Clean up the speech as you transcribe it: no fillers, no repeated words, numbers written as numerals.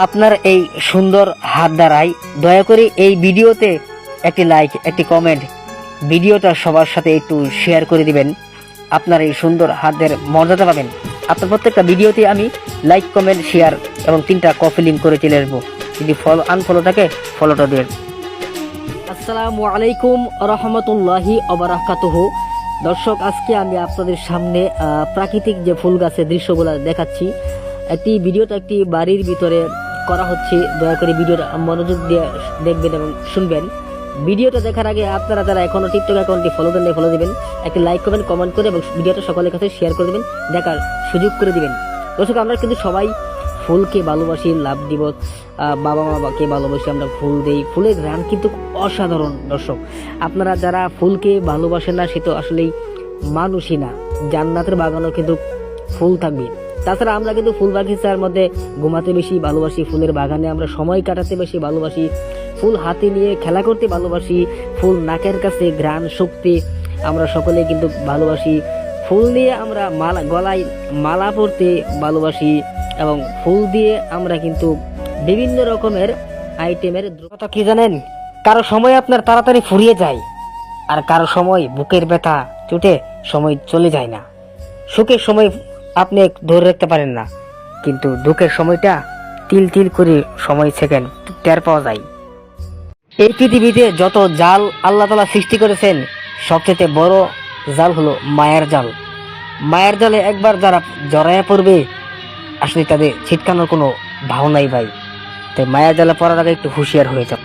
আপনার এই সুন্দর হাত দ্বারাই দয়া করে এই ভিডিওতে একটি লাইক, একটি কমেন্ট, ভিডিওটা সবার সাথে একটু শেয়ার করে দিবেন। আপনার এই সুন্দর হাতের মর্যাদা পাবেন। আপনার প্রত্যেকটা ভিডিওতে আমি লাইক, কমেন্ট, শেয়ার এবং 3টা কপি লিঙ্ক করে চলে আসবো। যদি আনফলো থাকে ফলোটা দেবেন। আসসালামু আলাইকুম রহমতুল্লাহি ওবারাকাতুহু। দর্শক, আজকে আমি আপনাদের সামনে প্রাকৃতিক যে ফুল গাছের দৃশ্যগুলো দেখাচ্ছি। ভিডিওটা একটি বাড়ির ভিতরে করা হচ্ছে। দয়া করে ভিডিওটা মনোযোগ দিয়ে দেখবেন এবং শুনবেন। ভিডিওটা দেখার আগে আপনারা যারা এখনো টিকটক অ্যাকাউন্টটি ফলো দেন ফলো দিবেন, একটি লাইক করবেন, কমেন্ট করে এবং ভিডিওটা সকলের কাছে শেয়ার করে দিবেন, দেখার সুযোগ করে দিবেন। দর্শক, আমরা কিন্তু সবাই ফুলকে ভালোবাসি, লাভ দিব, বাবা মাকে ভালোবাসি, আমরা ফুল দেই। ফুলের ঘ্রাণ কিন্তু অসাধারণ। দর্শক, আপনারা যারা ফুলকে ভালোবাসেন না সে তো আসলেই মানুষই না। জান্নাতের বাগানও কিন্তু ফুল থাকবে। তাছাড়া আমরা কিন্তু ফুল বাগিচার মধ্যে ঘুমাতে বেশি ভালোবাসি, ফুলের বাগানে আমরা সময় কাটাতে বেশি ভালোবাসি, ফুল হাতে নিয়ে খেলা করতে ভালোবাসি, ফুল নাকের কাছে ঘ্রাণ শক্তি আমরা সকলে কিন্তু ভালোবাসি। ফুল নিয়ে আমরা গলায় মালা পরতে ভালোবাসি এবং ফুল দিয়ে আমরা কিন্তু বিভিন্ন রকমের আইটেমের কথা কি জানেন, কারো সময় আপনার তাড়াতাড়ি ফুরিয়ে যায়, আর কারো সময় বুকের ব্যথা চুটে সময় চলে যায় না। সুখের সময় আপনি ধরে রাখতে পারেন না, কিন্তু দুঃখের সময়টা তিল তিল করে সময় সেকেন্ড টের পাওয়া যায়। এই পৃথিবীতে যত জাল আল্লাহ তাআলা সৃষ্টি করেছেন, সবচেয়ে বড় জাল হলো মায়ের জাল। মায়ের জালে একবার যারা জড়াইয়া পড়বে, আসলে তাদের ছিটকানোর কোনো ভাবনাই ভাই। তাই মায়ের জালে পড়ার আগে একটু হুঁশিয়ার হয়ে যাও।